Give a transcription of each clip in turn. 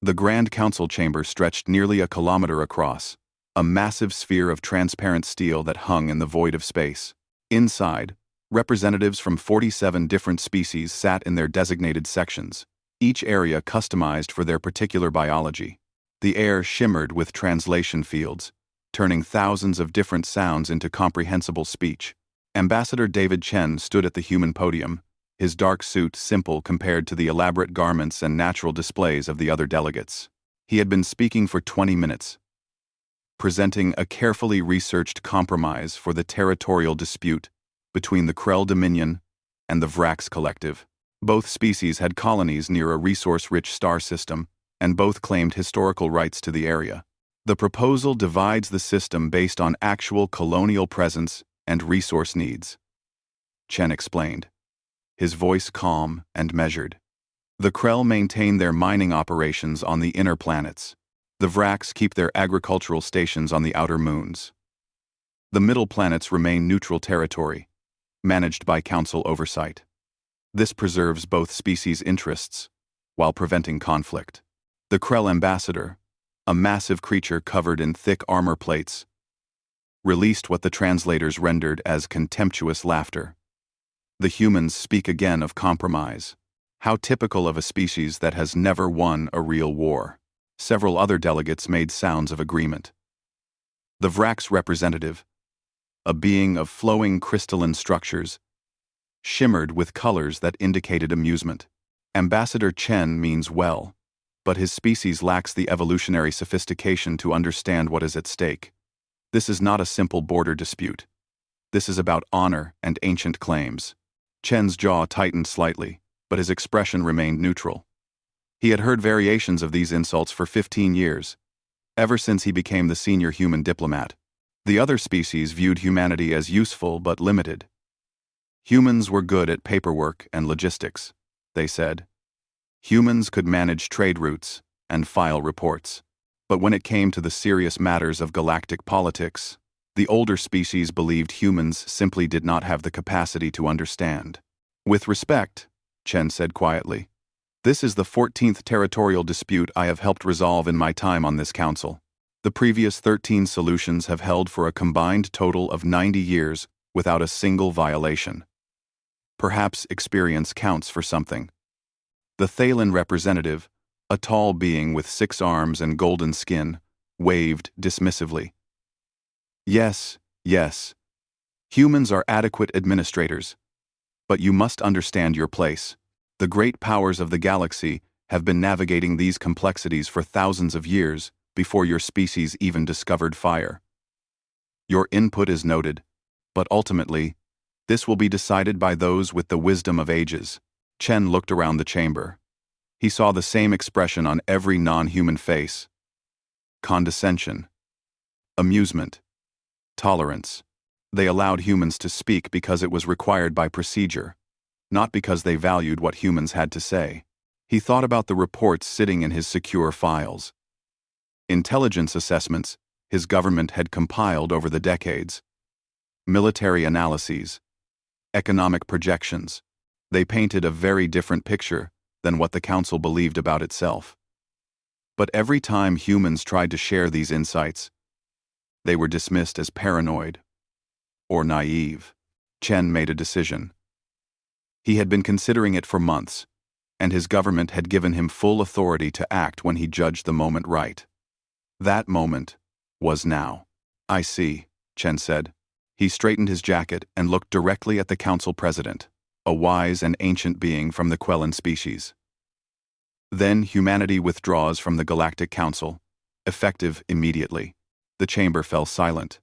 The Grand Council chamber stretched nearly a kilometer across, a massive sphere of transparent steel that hung in the void of space. Inside, representatives from 47 different species sat in their designated sections, each area customized for their particular biology. The air shimmered with translation fields, turning thousands of different sounds into comprehensible speech. Ambassador David Chen stood at the human podium, his dark suit simple compared to the elaborate garments and natural displays of the other delegates. He had been speaking for 20 minutes, presenting a carefully researched compromise for the territorial dispute between the Krell Dominion and the Vrax Collective. Both species had colonies near a resource-rich star system, and both claimed historical rights to the area. The proposal divides the system based on actual colonial presence and resource needs, Chen explained, his voice calm and measured. The Krell maintain their mining operations on the inner planets. The Vrax keep their agricultural stations on the outer moons. The middle planets remain neutral territory, managed by Council oversight. This preserves both species' interests, while preventing conflict. The Krell ambassador, a massive creature covered in thick armor plates, released what the translators rendered as contemptuous laughter. The humans speak again of compromise. How typical of a species that has never won a real war. Several other delegates made sounds of agreement. The Vrax representative, a being of flowing crystalline structures, shimmered with colors that indicated amusement. Ambassador Chen means well, but his species lacks the evolutionary sophistication to understand what is at stake. This is not a simple border dispute. This is about honor and ancient claims. Chen's jaw tightened slightly, but his expression remained neutral. He had heard variations of these insults for 15 years, ever since he became the senior human diplomat. The other species viewed humanity as useful but limited. Humans were good at paperwork and logistics, they said. Humans could manage trade routes and file reports. But when it came to the serious matters of galactic politics, the older species believed humans simply did not have the capacity to understand. With respect, Chen said quietly, this is the 14th territorial dispute I have helped resolve in my time on this council. The previous 13 solutions have held for a combined total of 90 years without a single violation. Perhaps experience counts for something. The Thalen representative, a tall being with 6 arms and golden skin, waved dismissively. Yes, yes. Humans are adequate administrators. But you must understand your place. The great powers of the galaxy have been navigating these complexities for thousands of years before your species even discovered fire. Your input is noted, but ultimately, this will be decided by those with the wisdom of ages. Chen looked around the chamber. He saw the same expression on every non-human face. Condescension. Amusement. Tolerance. They allowed humans to speak because it was required by procedure, not because they valued what humans had to say. He thought about the reports sitting in his secure files. Intelligence assessments his government had compiled over the decades. Military analyses. Economic projections. They painted a very different picture than what the Council believed about itself. But every time humans tried to share these insights, they were dismissed as paranoid or naive. Chen made a decision. He had been considering it for months, and his government had given him full authority to act when he judged the moment right. That moment was now. I see, Chen said. He straightened his jacket and looked directly at the Council President, a wise and ancient being from the Quellan species. Then humanity withdraws from the Galactic Council, effective immediately. The chamber fell silent.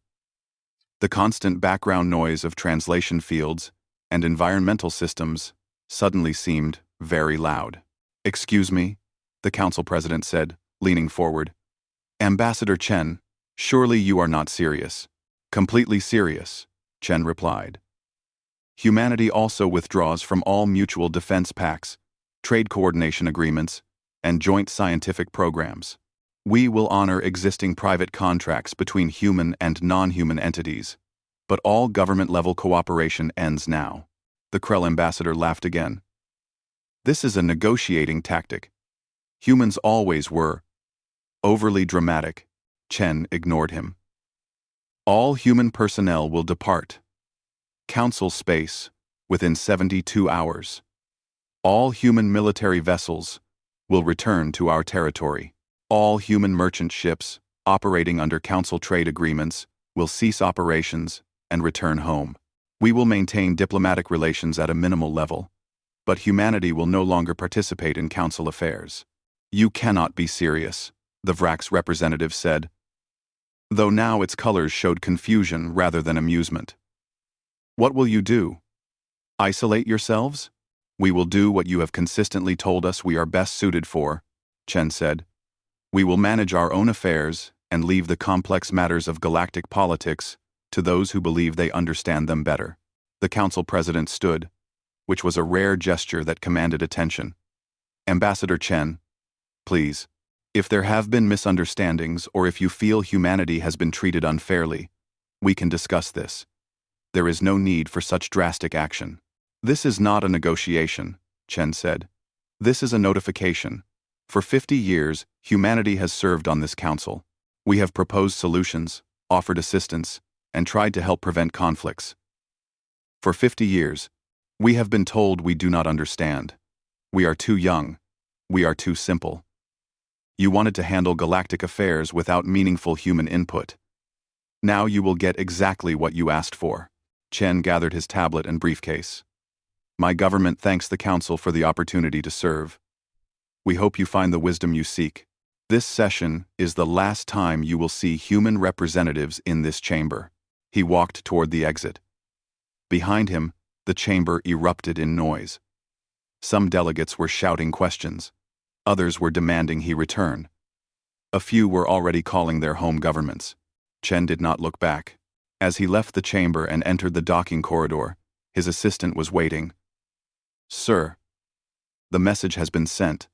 The constant background noise of translation fields and environmental systems suddenly seemed very loud. Excuse me, the Council President said, leaning forward. Ambassador Chen, surely you are not serious. Completely serious, Chen replied. Humanity also withdraws from all mutual defense pacts, trade coordination agreements, and joint scientific programs. We will honor existing private contracts between human and non-human entities, but all government-level cooperation ends now. The Krell ambassador laughed again. This is a negotiating tactic. Humans always were. Overly dramatic. Chen ignored him. All human personnel will depart. Council space, within 72 hours. All human military vessels will return to our territory. All human merchant ships operating under Council trade agreements will cease operations and return home. We will maintain diplomatic relations at a minimal level, but humanity will no longer participate in Council affairs. You cannot be serious, the Vrax representative said, though now its colors showed confusion rather than amusement. What will you do? Isolate yourselves? We will do what you have consistently told us we are best suited for, Chen said. We will manage our own affairs and leave the complex matters of galactic politics to those who believe they understand them better. The council president stood, which was a rare gesture that commanded attention. Ambassador Chen, please, if there have been misunderstandings or if you feel humanity has been treated unfairly, we can discuss this. There is no need for such drastic action. This is not a negotiation, Chen said. This is a notification. For 50 years, humanity has served on this council. We have proposed solutions, offered assistance, and tried to help prevent conflicts. For 50 years, we have been told we do not understand. We are too young. We are too simple. You wanted to handle galactic affairs without meaningful human input. Now you will get exactly what you asked for. Chen gathered his tablet and briefcase. My government thanks the council for the opportunity to serve. We hope you find the wisdom you seek. This session is the last time you will see human representatives in this chamber. He walked toward the exit. Behind him, the chamber erupted in noise. Some delegates were shouting questions. Others were demanding he return. A few were already calling their home governments. Chen did not look back. As he left the chamber and entered the docking corridor, his assistant was waiting. Sir, the message has been sent.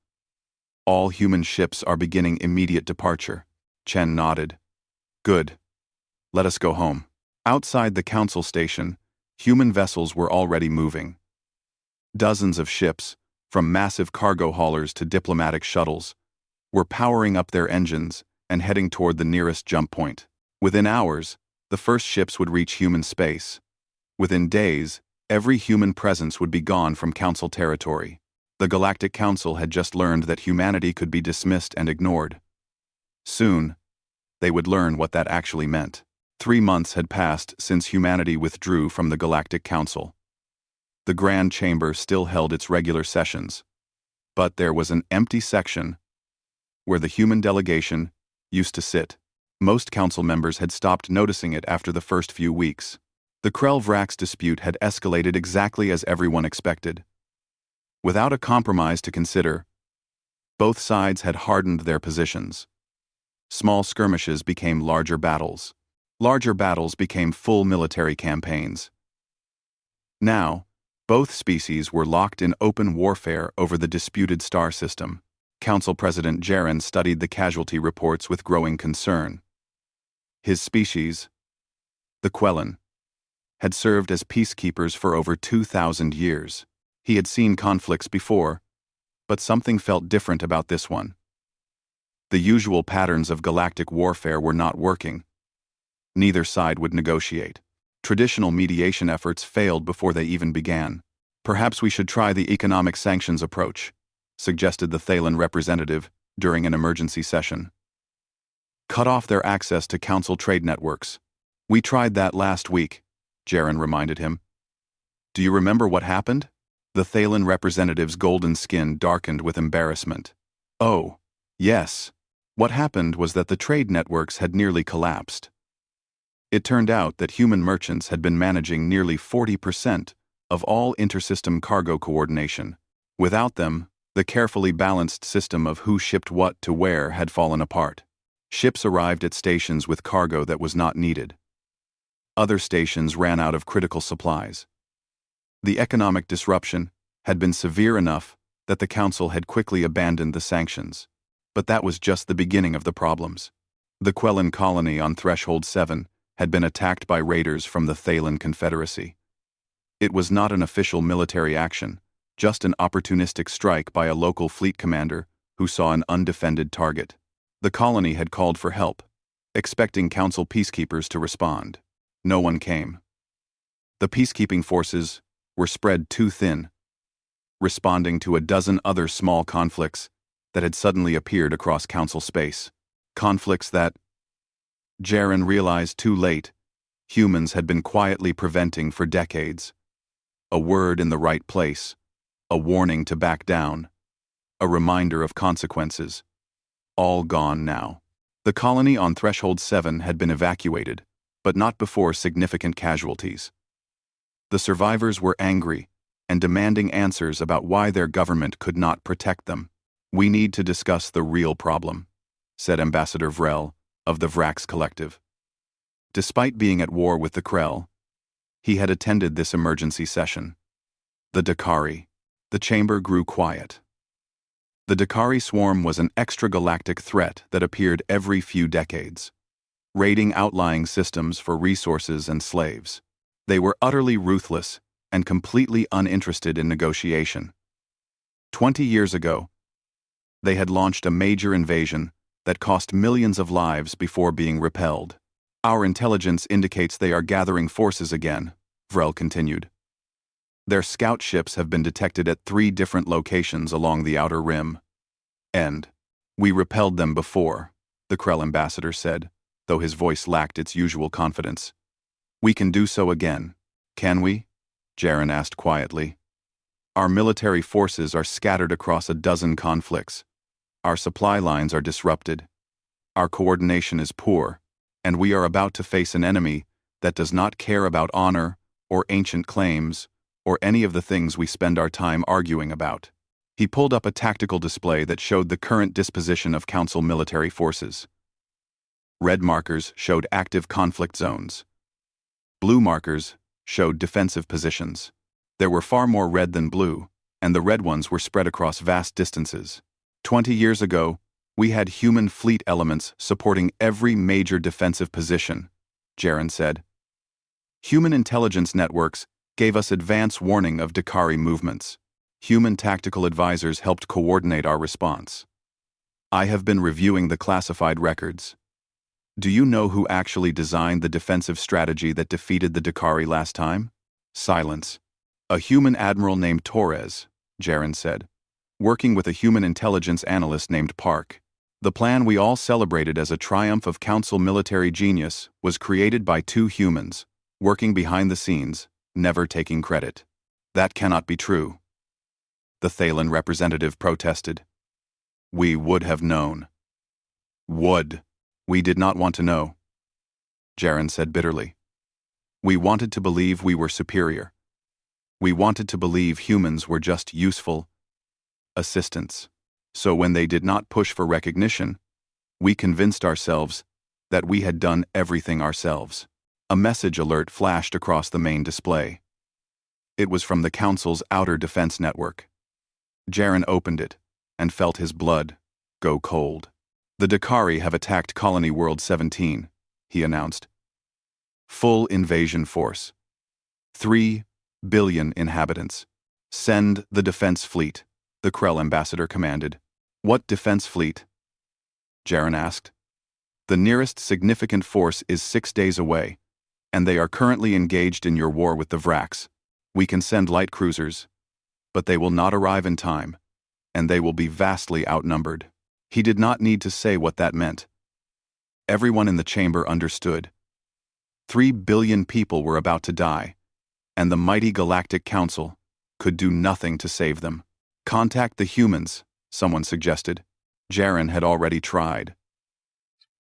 All human ships are beginning immediate departure. Chen nodded. Good. Let us go home. Outside the council station, human vessels were already moving. Dozens of ships, from massive cargo haulers to diplomatic shuttles, were powering up their engines and heading toward the nearest jump point. Within hours, the first ships would reach human space. Within days, every human presence would be gone from Council territory. The Galactic Council had just learned that humanity could be dismissed and ignored. Soon, they would learn what that actually meant. 3 months had passed since humanity withdrew from the Galactic Council. The Grand Chamber still held its regular sessions, but there was an empty section where the human delegation used to sit. Most council members had stopped noticing it after the first few weeks. The Krell-Vrax dispute had escalated exactly as everyone expected. Without a compromise to consider, both sides had hardened their positions. Small skirmishes became larger battles. Larger battles became full military campaigns. Now, both species were locked in open warfare over the disputed star system. Council President Jaren studied the casualty reports with growing concern. His species, the Quellan, had served as peacekeepers for over 2,000 years. He had seen conflicts before, but something felt different about this one. The usual patterns of galactic warfare were not working. Neither side would negotiate. Traditional mediation efforts failed before they even began. Perhaps we should try the economic sanctions approach, suggested the Thalen representative during an emergency session. Cut off their access to council trade networks. We tried that last week, Jaren reminded him. Do you remember what happened? The Thalen representative's golden skin darkened with embarrassment. Oh, yes. What happened was that the trade networks had nearly collapsed. It turned out that human merchants had been managing nearly 40% of all intersystem cargo coordination. Without them, the carefully balanced system of who shipped what to where had fallen apart. Ships arrived at stations with cargo that was not needed. Other stations ran out of critical supplies. The economic disruption had been severe enough that the Council had quickly abandoned the sanctions. But that was just the beginning of the problems. The Quellan colony on Threshold 7 had been attacked by raiders from the Thalen Confederacy. It was not an official military action, just an opportunistic strike by a local fleet commander who saw an undefended target. The colony had called for help, expecting Council peacekeepers to respond. No one came. The peacekeeping forces were spread too thin, responding to a dozen other small conflicts that had suddenly appeared across Council space. Conflicts that, Jaren realized too late, humans had been quietly preventing for decades. A word in the right place, a warning to back down, a reminder of consequences. All gone now. The colony on Threshold 7 had been evacuated, but not before significant casualties. The survivors were angry and demanding answers about why their government could not protect them. "We need to discuss the real problem," said Ambassador Vrel of the Vrax Collective. Despite being at war with the Krell, he had attended this emergency session. The Dakari. The chamber grew quiet. The Dakari swarm was an extragalactic threat that appeared every few decades, raiding outlying systems for resources and slaves. They were utterly ruthless and completely uninterested in negotiation. 20 years ago, they had launched a major invasion that cost millions of lives before being repelled. "Our intelligence indicates they are gathering forces again," Vrel continued. "Their scout ships have been detected at 3 different locations along the outer rim. And we repelled them before," the Krell ambassador said, though his voice lacked its usual confidence. "We can do so again, can we?" Jaren asked quietly. "Our military forces are scattered across a dozen conflicts. Our supply lines are disrupted. Our coordination is poor, and we are about to face an enemy that does not care about honor or ancient claims or any of the things we spend our time arguing about." He pulled up a tactical display that showed the current disposition of Council military forces. Red markers showed active conflict zones. Blue markers showed defensive positions. There were far more red than blue, and the red ones were spread across vast distances. 20 years ago, we had human fleet elements supporting every major defensive position, Jaren said. Human intelligence networks gave us advance warning of Dakari movements. Human tactical advisors helped coordinate our response. I have been reviewing the classified records. Do you know who actually designed the defensive strategy that defeated the Dakari last time? Silence. A human admiral named Torres, Jaren said, working with a human intelligence analyst named Park. The plan we all celebrated as a triumph of Council military genius was created by 2 humans, working behind the scenes, never taking credit. That cannot be true. The Thalen representative protested. We would have known. Would. We did not want to know, Jaren said bitterly. We wanted to believe we were superior. We wanted to believe humans were just useful assistants. So when they did not push for recognition, we convinced ourselves that we had done everything ourselves. A message alert flashed across the main display. It was from the Council's outer defense network. Jaren opened it and felt his blood go cold. The Dakari have attacked Colony World 17, he announced. Full invasion force. 3 billion inhabitants. Send the defense fleet, the Krell ambassador commanded. What defense fleet? Jaren asked. The nearest significant force is 6 days away, and they are currently engaged in your war with the Vrax. We can send light cruisers, but they will not arrive in time, and they will be vastly outnumbered. He did not need to say what that meant. Everyone in the chamber understood. 3 billion people were about to die, and the mighty Galactic Council could do nothing to save them. Contact the humans, someone suggested. Jaren had already tried.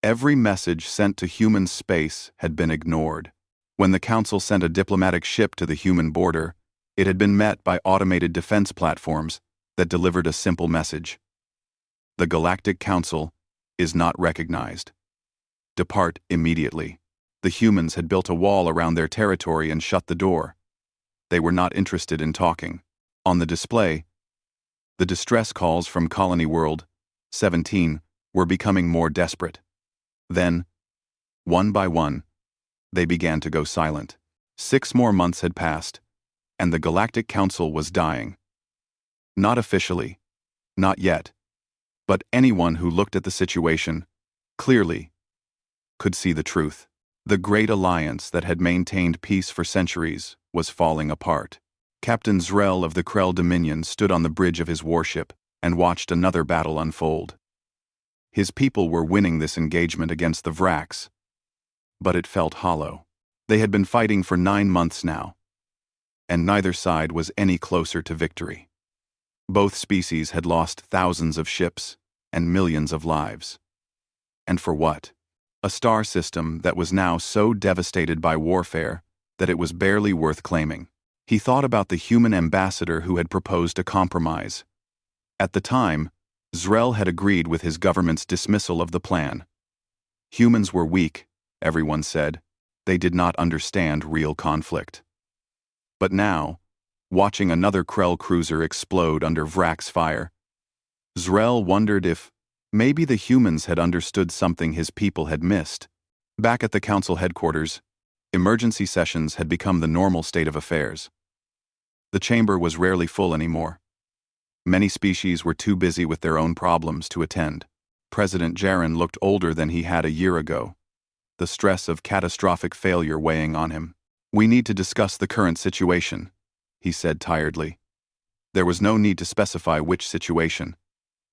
Every message sent to human space had been ignored. When the Council sent a diplomatic ship to the human border, it had been met by automated defense platforms that delivered a simple message. The Galactic Council is not recognized. Depart immediately. The humans had built a wall around their territory and shut the door. They were not interested in talking. On the display, the distress calls from Colony World 17 were becoming more desperate. Then, one by one, they began to go silent. 6 more months had passed, and the Galactic Council was dying. Not officially. Not yet. But anyone who looked at the situation clearly could see the truth. The great alliance that had maintained peace for centuries was falling apart. Captain Zrel of the Krell Dominion stood on the bridge of his warship and watched another battle unfold. His people were winning this engagement against the Vraks, but it felt hollow. They had been fighting for 9 months now, and neither side was any closer to victory. Both species had lost thousands of ships and millions of lives. And for what? A star system that was now so devastated by warfare that it was barely worth claiming. He thought about the human ambassador who had proposed a compromise. At the time, Zrel had agreed with his government's dismissal of the plan. Humans were weak, everyone said. They did not understand real conflict. But now, watching another Krell cruiser explode under Vrak's fire, Zrel wondered if maybe the humans had understood something his people had missed. Back at the council headquarters, emergency sessions had become the normal state of affairs. The chamber was rarely full anymore. Many species were too busy with their own problems to attend. President Jaren looked older than he had a year ago, the stress of catastrophic failure weighing on him. "We need to discuss the current situation," he said tiredly. There was no need to specify which situation.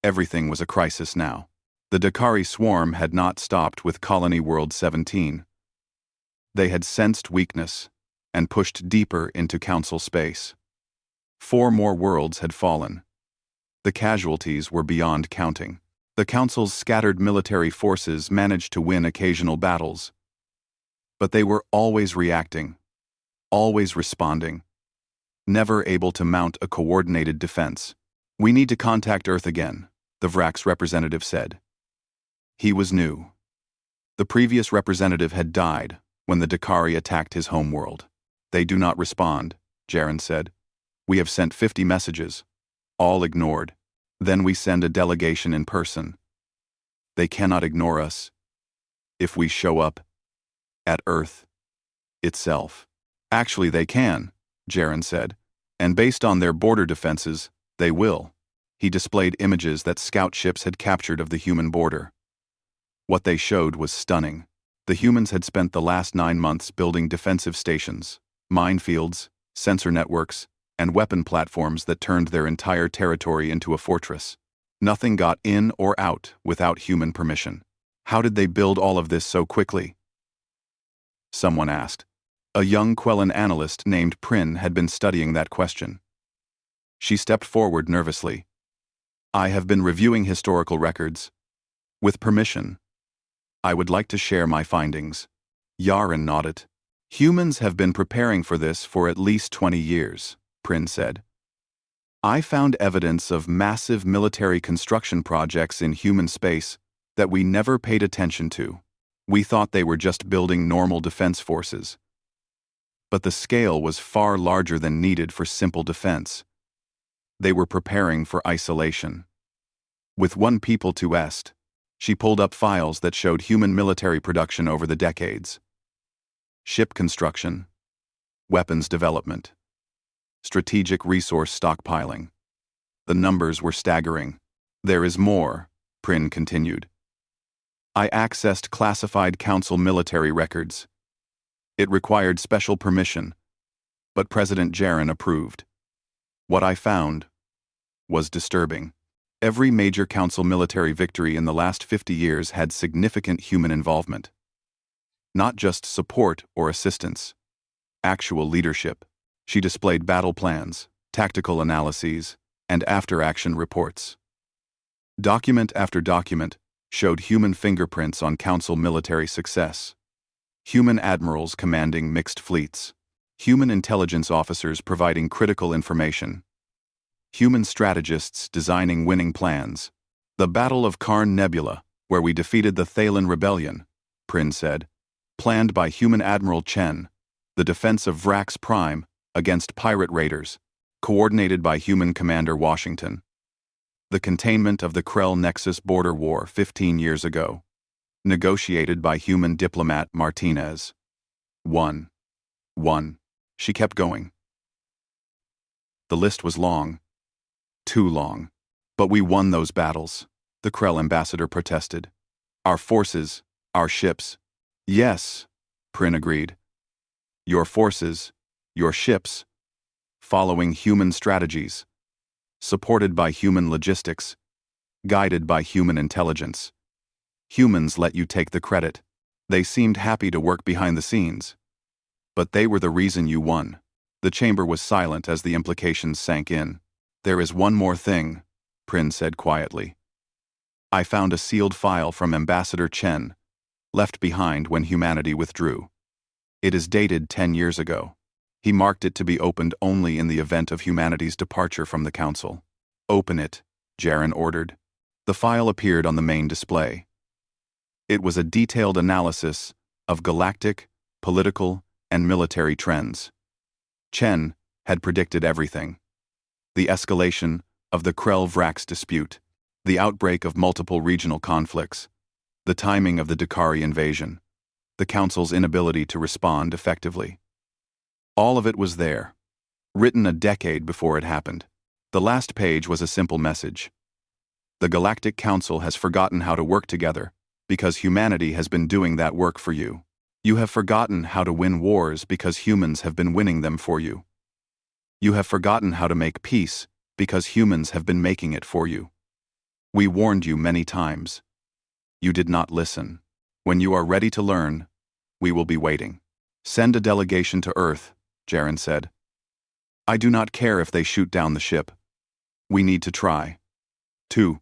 Everything was a crisis now. The Dakari swarm had not stopped with Colony World 17. They had sensed weakness and pushed deeper into Council space. 4 more worlds had fallen. The casualties were beyond counting. The Council's scattered military forces managed to win occasional battles. But they were always reacting, always responding, never able to mount a coordinated defense. "We need to contact Earth again," the Vrak's representative said. He was new. The previous representative had died when the Dakari attacked his homeworld. "They do not respond," Jaren said. "We have sent 50 messages, all ignored. Then we send a delegation in person. They cannot ignore us if we show up at Earth itself." "Actually, they can," Jaren said. "And based on their border defenses, they will." He displayed images that scout ships had captured of the human border. What they showed was stunning. The humans had spent the last 9 months building defensive stations, minefields, sensor networks, and weapon platforms that turned their entire territory into a fortress. Nothing got in or out without human permission. "How did they build all of this so quickly?" someone asked. A young Quellan analyst named Prin had been studying that question. She stepped forward nervously. "I have been reviewing historical records. With permission, I would like to share my findings." Yaren nodded. "Humans have been preparing for this for at least 20 years, Prin said. "I found evidence of massive military construction projects in human space that we never paid attention to. We thought they were just building normal defense forces. But the scale was far larger than needed for simple defense. They were preparing for isolation. With one people to est, she pulled up files that showed human military production over the decades. Ship construction, weapons development, strategic resource stockpiling. The numbers were staggering. There is more," Prin continued. "I accessed classified council military records. It required special permission, but President Jaren approved. What I found was disturbing. Every major council military victory in the last 50 years had significant human involvement. Not just support or assistance, actual leadership." She displayed battle plans, tactical analyses, and after-action reports. Document after document showed human fingerprints on council military success. Human admirals commanding mixed fleets. Human intelligence officers providing critical information. Human strategists designing winning plans. "The Battle of Karn Nebula, where we defeated the Thalen Rebellion," Prin said, "planned by human Admiral Chen. The defense of Vrax Prime against pirate raiders, coordinated by human Commander Washington. The containment of the Krell Nexus border war 15 years ago, negotiated by human diplomat Martinez. 1. She kept going. The list was long. Too long. But we won those battles. the Krell ambassador protested. Our forces, our ships. Yes, Prin agreed. Your forces, your ships, following human strategies, supported by human logistics, guided by human intelligence. Humans let you take the credit. They seemed happy to work behind the scenes. But they were the reason you won. The chamber was silent as the implications sank in. There is one more thing, Prin said quietly. I found a sealed file from Ambassador Chen, left behind when humanity withdrew. It is dated 10 years ago. He marked it to be opened only in the event of humanity's departure from the Council. Open it, Jaren ordered. The file appeared on the main display. It was a detailed analysis of galactic, political, and military trends. Chen had predicted everything. The escalation of the Krell-Vrax dispute, the outbreak of multiple regional conflicts, the timing of the Dakari invasion, the Council's inability to respond effectively. All of it was there, written a decade before it happened. The last page was a simple message. The Galactic Council has forgotten how to work together because humanity has been doing that work for you. You have forgotten how to win wars because humans have been winning them for you. You have forgotten how to make peace because humans have been making it for you. We warned you many times. You did not listen. When you are ready to learn, we will be waiting. Send a delegation to Earth, Jaren said. I do not care if they shoot down the ship. We need to try. 2.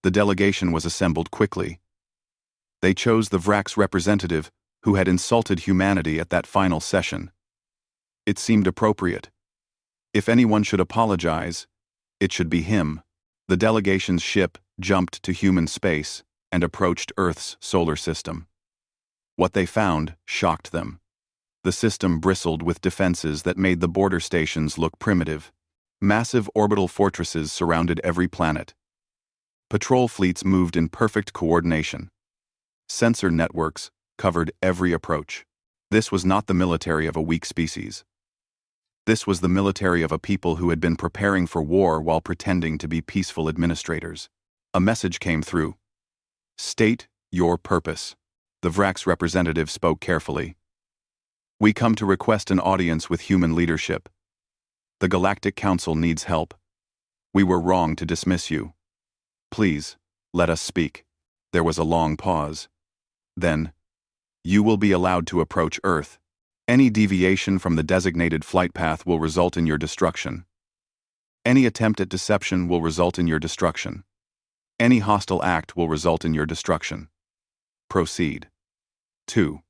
The delegation was assembled quickly. They chose the Vrax representative who had insulted humanity at that final session. It seemed appropriate. If anyone should apologize, it should be him. The delegation's ship jumped to human space and approached Earth's solar system. What they found shocked them. The system bristled with defenses that made the border stations look primitive. Massive orbital fortresses surrounded every planet. Patrol fleets moved in perfect coordination. Sensor networks covered every approach. This was not the military of a weak species. This was the military of a people who had been preparing for war while pretending to be peaceful administrators. A message came through. State your purpose. The Vrax representative spoke carefully. We come to request an audience with human leadership. The Galactic Council needs help. We were wrong to dismiss you. Please, let us speak. There was a long pause. Then, you will be allowed to approach Earth. Any deviation from the designated flight path will result in your destruction. Any attempt at deception will result in your destruction. Any hostile act will result in your destruction. Proceed. 2.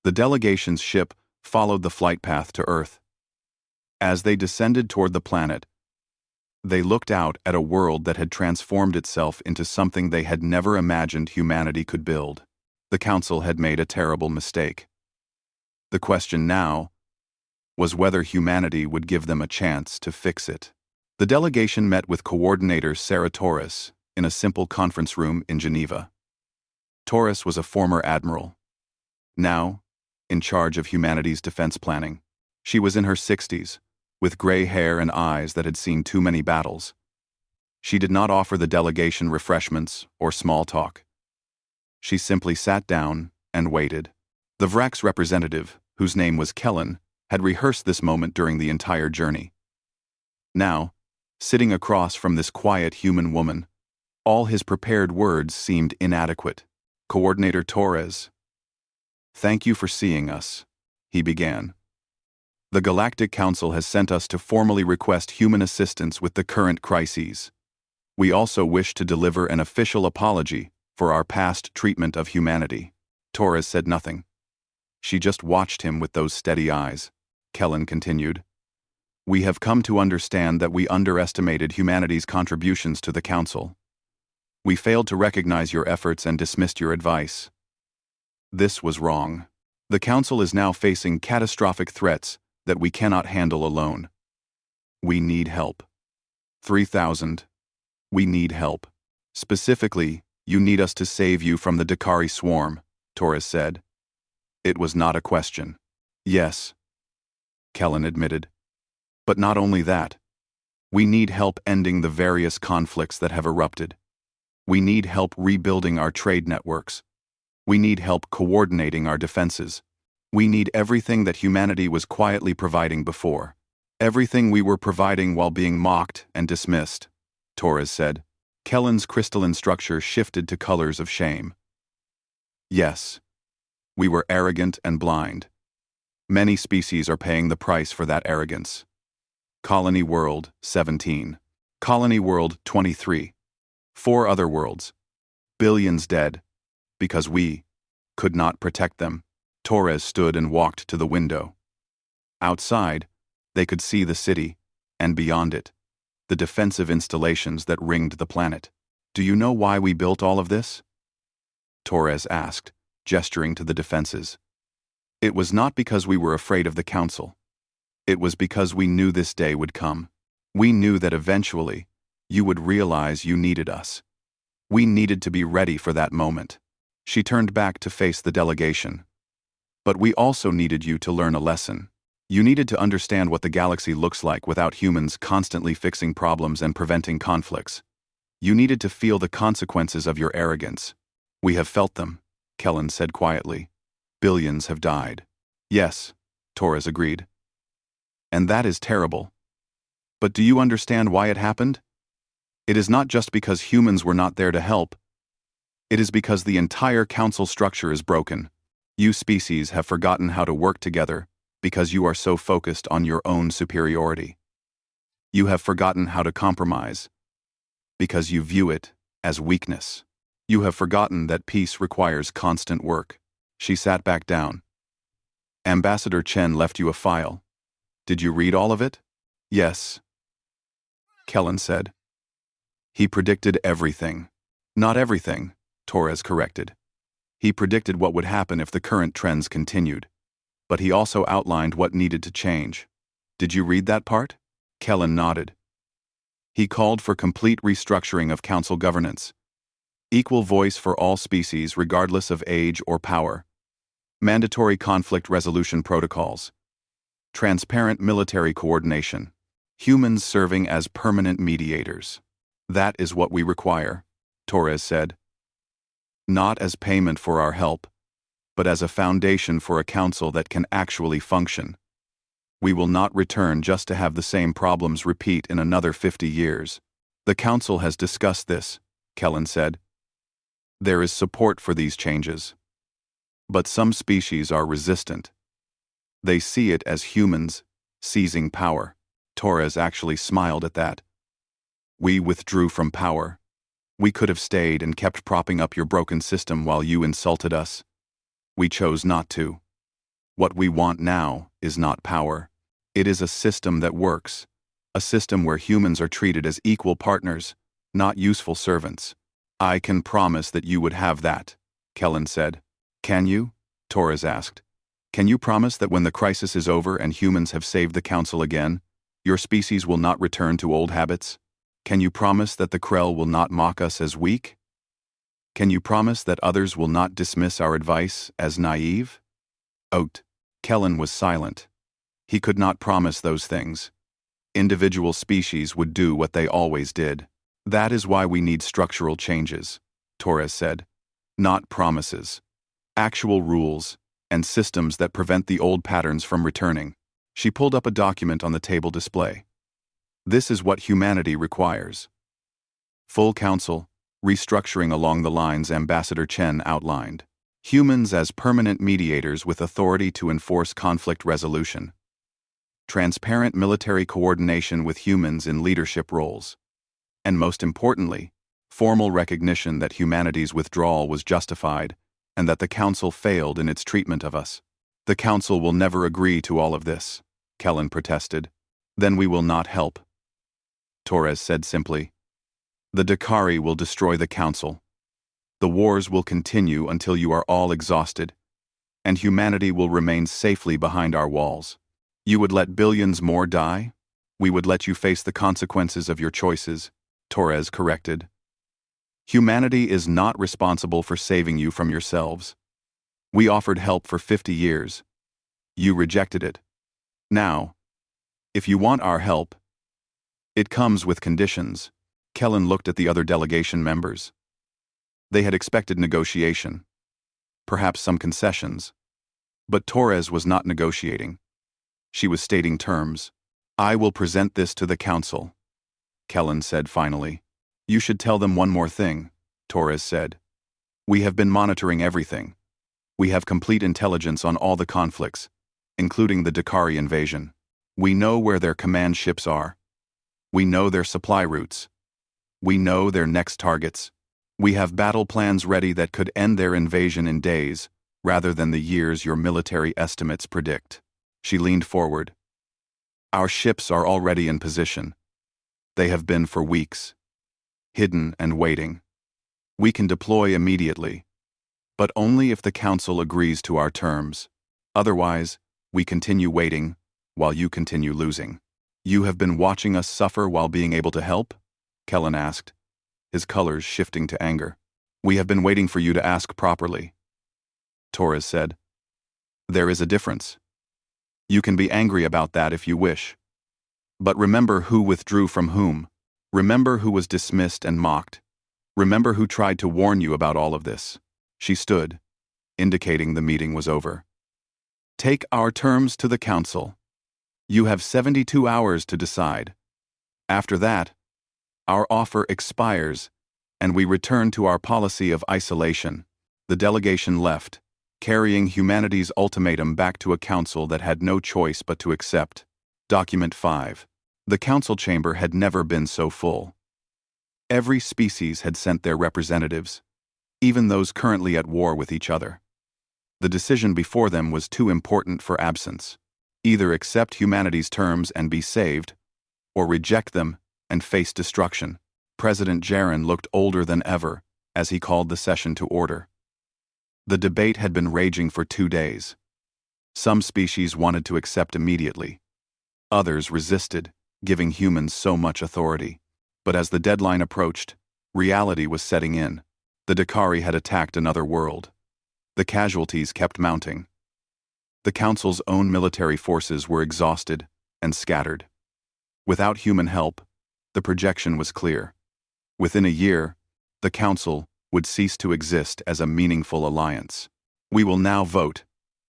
The delegation's ship followed the flight path to Earth. As they descended toward the planet, they looked out at a world that had transformed itself into something they had never imagined humanity could build. The Council had made a terrible mistake. The question now was whether humanity would give them a chance to fix it. The delegation met with coordinator Sarah Torres in a simple conference room in Geneva. Torres was a former admiral, now in charge of humanity's defense planning. She was in her 60s, with gray hair and eyes that had seen too many battles. She did not offer the delegation refreshments or small talk. She simply sat down and waited. The Vrax representative, whose name was Kellen, had rehearsed this moment during the entire journey. Now, sitting across from this quiet human woman, all his prepared words seemed inadequate. Coordinator Torres. Thank you for seeing us, he began. The Galactic Council has sent us to formally request human assistance with the current crises. We also wish to deliver an official apology for our past treatment of humanity. Torres said nothing. She just watched him with those steady eyes. Kellen continued. We have come to understand that we underestimated humanity's contributions to the Council. We failed to recognize your efforts and dismissed your advice. This was wrong. The Council is now facing catastrophic threats that we cannot handle alone. We need help. 3,000. We need help. Specifically, you need us to save you from the Dakari swarm, Torres said. It was not a question. Yes, Kellen admitted. But not only that. We need help ending the various conflicts that have erupted. We need help rebuilding our trade networks. We need help coordinating our defenses. We need everything that humanity was quietly providing before. Everything we were providing while being mocked and dismissed, Torres said. Kellen's crystalline structure shifted to colors of shame. Yes. We were arrogant and blind. Many species are paying the price for that arrogance. Colony World, 17. Colony World, 23. 4 other worlds. Billions dead. Because we could not protect them. Torres stood and walked to the window. Outside, they could see the city, and beyond it, the defensive installations that ringed the planet. Do you know why we built all of this? Torres asked, gesturing to the defenses. It was not because we were afraid of the Council. It was because we knew this day would come. We knew that eventually, you would realize you needed us. We needed to be ready for that moment. She turned back to face the delegation. But we also needed you to learn a lesson. You needed to understand what the galaxy looks like without humans constantly fixing problems and preventing conflicts. You needed to feel the consequences of your arrogance. We have felt them, Kellen said quietly. Billions have died. Yes, Torres agreed. And that is terrible. But do you understand why it happened? It is not just because humans were not there to help. It is because the entire council structure is broken. You species have forgotten how to work together because you are so focused on your own superiority. You have forgotten how to compromise because you view it as weakness. You have forgotten that peace requires constant work. She sat back down. Ambassador Chen left you a file. Did you read all of it? Yes. Kellen said. He predicted everything. Not everything, Torres corrected. He predicted what would happen if the current trends continued. But he also outlined what needed to change. Did you read that part? Kellen nodded. He called for complete restructuring of council governance. Equal voice for all species regardless of age or power. Mandatory conflict resolution protocols. Transparent military coordination. Humans serving as permanent mediators. That is what we require, Torres said. Not as payment for our help, but as a foundation for a council that can actually function. We will not return just to have the same problems repeat in another 50 years. The council has discussed this, Kellen said. There is support for these changes. But some species are resistant. They see it as humans seizing power. Torres actually smiled at that. We withdrew from power. We could have stayed and kept propping up your broken system while you insulted us. We chose not to. What we want now is not power. It is a system that works. A system where humans are treated as equal partners, not useful servants. I can promise that you would have that, Kellen said. Can you? Torres asked. Can you promise that when the crisis is over and humans have saved the council again, your species will not return to old habits? Can you promise that the Krell will not mock us as weak? Can you promise that others will not dismiss our advice as naive? Kellen was silent. He could not promise those things. Individual species would do what they always did. That is why we need structural changes, Torres said. Not promises. Actual rules and systems that prevent the old patterns from returning. She pulled up a document on the table display. This is what humanity requires. Full council, restructuring along the lines Ambassador Chen outlined. Humans as permanent mediators with authority to enforce conflict resolution. Transparent military coordination with humans in leadership roles. And most importantly, formal recognition that humanity's withdrawal was justified and that the Council failed in its treatment of us. The Council will never agree to all of this, Kellen protested. Then we will not help. Torres said simply. The Dakari will destroy the Council. The wars will continue until you are all exhausted, and humanity will remain safely behind our walls. You would let billions more die? We would let you face the consequences of your choices, Torres corrected. Humanity is not responsible for saving you from yourselves. We offered help for 50 years. You rejected it. Now, if you want our help, it comes with conditions. Kellen looked at the other delegation members. They had expected negotiation, perhaps some concessions. But Torres was not negotiating. She was stating terms. "I will present this to the council," Kellen said finally. "You should tell them one more thing," Torres said. "We have been monitoring everything. We have complete intelligence on all the conflicts, including the Dakari invasion. We know where their command ships are. We know their supply routes. We know their next targets. We have battle plans ready that could end their invasion in days, rather than the years your military estimates predict." She leaned forward. "Our ships are already in position. They have been for weeks, hidden and waiting. We can deploy immediately, but only if the council agrees to our terms. Otherwise, we continue waiting while you continue losing." "You have been watching us suffer while being able to help?" Kellen asked, his colors shifting to anger. "We have been waiting for you to ask properly," Torres said. "There is a difference. You can be angry about that if you wish. But remember who withdrew from whom. Remember who was dismissed and mocked. Remember who tried to warn you about all of this." She stood, indicating the meeting was over. "Take our terms to the council. You have 72 hours to decide. After that, our offer expires, and we return to our policy of isolation." The delegation left, carrying humanity's ultimatum back to a council that had no choice but to accept. Document 5. The council chamber had never been so full. Every species had sent their representatives, even those currently at war with each other. The decision before them was too important for absence. Either accept humanity's terms and be saved, or reject them and face destruction. President Jaron looked older than ever as he called the session to order. The debate had been raging for 2 days. Some species wanted to accept immediately. Others resisted, giving humans so much authority. But as the deadline approached, reality was setting in. The Dakari had attacked another world. The casualties kept mounting. The Council's own military forces were exhausted and scattered. Without human help, the projection was clear. Within a year, the Council would cease to exist as a meaningful alliance. "We will now vote,"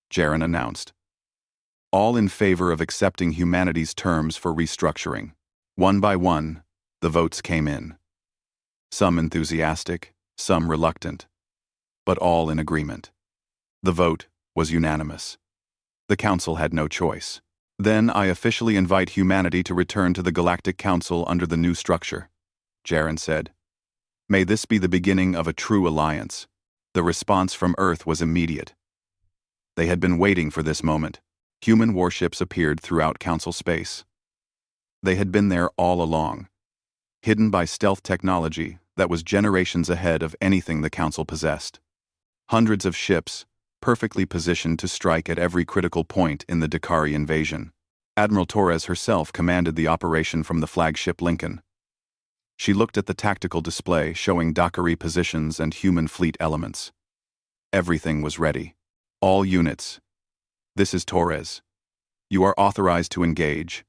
Jaron announced. "All in favor of accepting humanity's terms for restructuring." One by one, the votes came in. Some enthusiastic, some reluctant, but all in agreement. The vote was unanimous. The Council had no choice. "Then I officially invite humanity to return to the Galactic Council under the new structure," Jaron said. "May this be the beginning of a true alliance." The response from Earth was immediate. They had been waiting for this moment. Human warships appeared throughout Council space. They had been there all along, hidden by stealth technology that was generations ahead of anything the Council possessed. Hundreds of ships, perfectly positioned to strike at every critical point in the Dakari invasion. Admiral Torres herself commanded the operation from the flagship Lincoln. She looked at the tactical display showing Dakari positions and human fleet elements. Everything was ready. "All units. This is Torres. You are authorized to engage.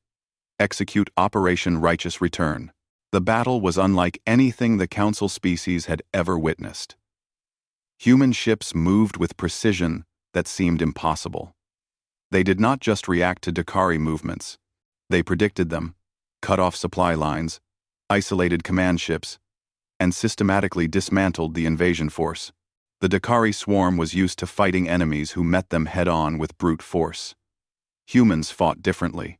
Execute Operation Righteous Return." The battle was unlike anything the Council species had ever witnessed. Human ships moved with precision that seemed impossible. They did not just react to Dakari movements. They predicted them, cut off supply lines, isolated command ships, and systematically dismantled the invasion force. The Dakari swarm was used to fighting enemies who met them head-on with brute force. Humans fought differently.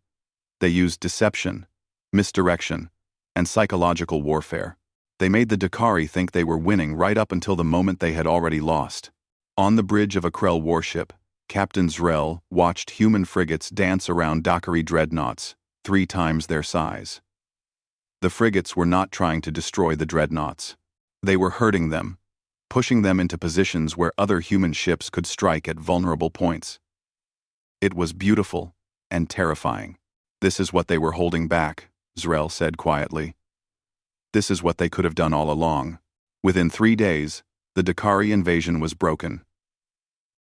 They used deception, misdirection, and psychological warfare. They made the Dakari think they were winning right up until the moment they had already lost. On the bridge of a Krell warship, Captain Zrel watched human frigates dance around Dakari dreadnoughts, 3 times their size. The frigates were not trying to destroy the dreadnoughts. They were hurting them, pushing them into positions where other human ships could strike at vulnerable points. It was beautiful and terrifying. "This is what they were holding back," Zrel said quietly. "This is what they could have done all along." Within 3 days, the Dakari invasion was broken.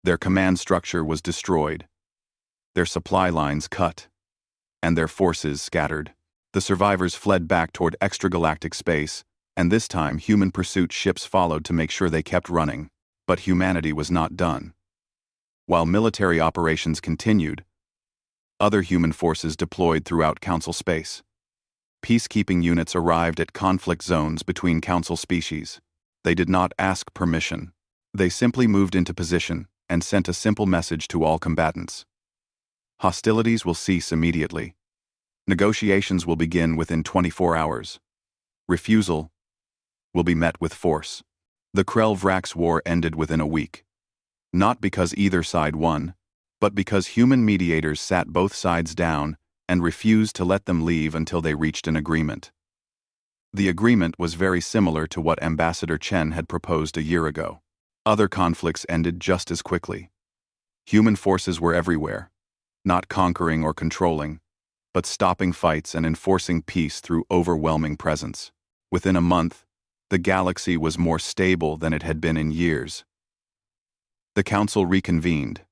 Their command structure was destroyed, their supply lines cut, and their forces scattered. The survivors fled back toward extragalactic space, and this time human pursuit ships followed to make sure they kept running, but humanity was not done. While military operations continued, other human forces deployed throughout Council space. Peacekeeping units arrived at conflict zones between Council species. They did not ask permission. They simply moved into position and sent a simple message to all combatants. Hostilities will cease immediately. Negotiations will begin within 24 hours. Refusal will be met with force. The Krell-Vrax war ended within a week. Not because either side won, but because human mediators sat both sides down and refused to let them leave until they reached an agreement. The agreement was very similar to what Ambassador Chen had proposed a year ago. Other conflicts ended just as quickly. Human forces were everywhere, not conquering or controlling, but stopping fights and enforcing peace through overwhelming presence. Within a month, the galaxy was more stable than it had been in years. The Council reconvened,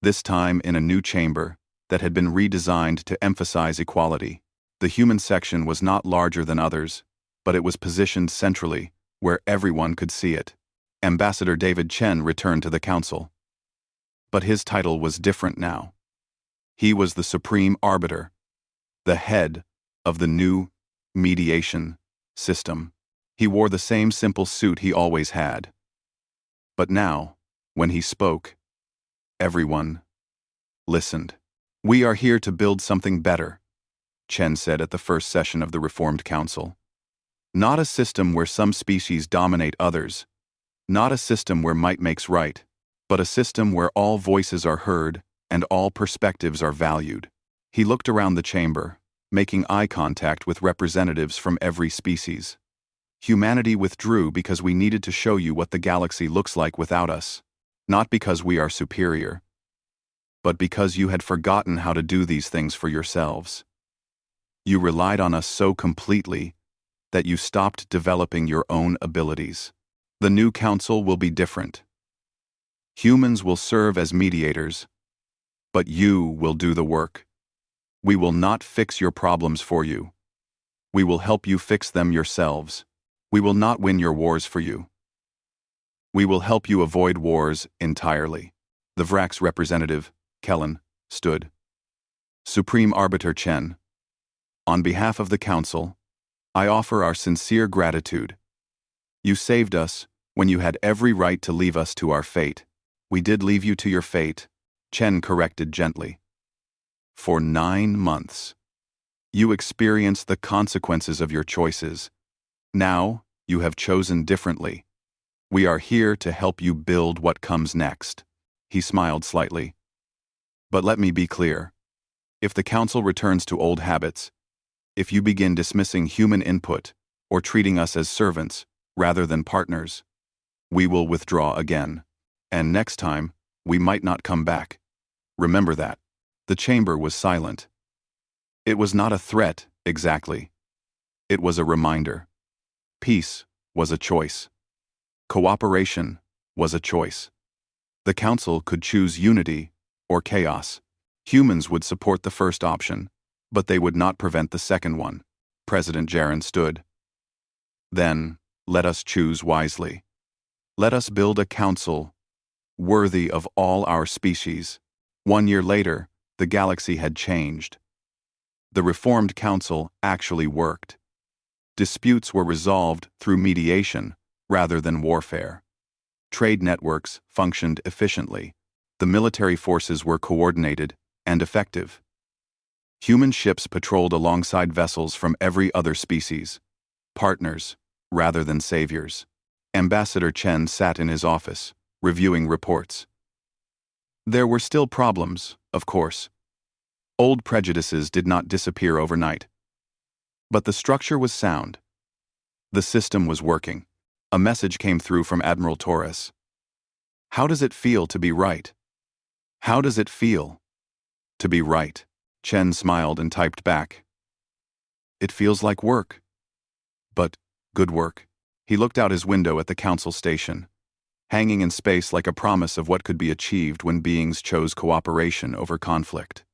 this time in a new chamber that had been redesigned to emphasize equality. The human section was not larger than others, but it was positioned centrally, where everyone could see it. Ambassador David Chen returned to the Council. But his title was different now. He was the Supreme Arbiter, the head of the new mediation system. He wore the same simple suit he always had. But now, when he spoke, everyone listened. "We are here to build something better," Chen said at the first session of the Reformed Council. "Not a system where some species dominate others, not a system where might makes right, but a system where all voices are heard and all perspectives are valued." He looked around the chamber, making eye contact with representatives from every species. "Humanity withdrew because we needed to show you what the galaxy looks like without us, not because we are superior, but because you had forgotten how to do these things for yourselves. You relied on us so completely that you stopped developing your own abilities. The new council will be different. Humans will serve as mediators, but you will do the work. We will not fix your problems for you. We will help you fix them yourselves. We will not win your wars for you. We will help you avoid wars entirely." The Vrax representative, Kellen, stood. "Supreme Arbiter Chen, on behalf of the Council, I offer our sincere gratitude. You saved us when you had every right to leave us to our fate." "We did leave you to your fate," Chen corrected gently. "For 9 months. You experienced the consequences of your choices. Now, you have chosen differently. We are here to help you build what comes next." He smiled slightly. "But let me be clear. If the Council returns to old habits, if you begin dismissing human input or treating us as servants rather than partners, we will withdraw again. And next time, we might not come back. Remember that." The chamber was silent. It was not a threat, exactly. It was a reminder. Peace was a choice. Cooperation was a choice. The Council could choose unity or chaos. Humans would support the first option, but they would not prevent the second one. President Jaron stood. "Then, let us choose wisely. Let us build a council worthy of all our species." 1 year later, the galaxy had changed. The Reformed Council actually worked. Disputes were resolved through mediation rather than warfare. Trade networks functioned efficiently. The military forces were coordinated and effective. Human ships patrolled alongside vessels from every other species, partners rather than saviors. Ambassador Chen sat in his office, reviewing reports. There were still problems, of course. Old prejudices did not disappear overnight. But the structure was sound. The system was working. A message came through from Admiral Torres. "How does it feel to be right? How does it feel to be right?" Chen smiled and typed back. "It feels like work. But good work." He looked out his window at the Council station, hanging in space like a promise of what could be achieved when beings chose cooperation over conflict.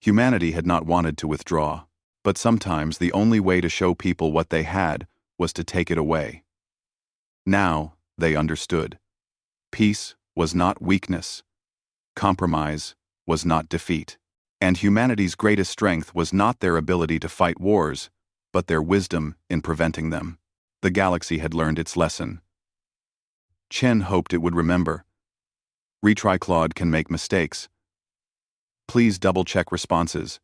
Humanity had not wanted to withdraw, but sometimes the only way to show people what they had was to take it away. Now, they understood. Peace was not weakness. Compromise was not defeat. And humanity's greatest strength was not their ability to fight wars, but their wisdom in preventing them. The galaxy had learned its lesson. Chen hoped it would remember. Retry Claude can make mistakes. Please double-check responses.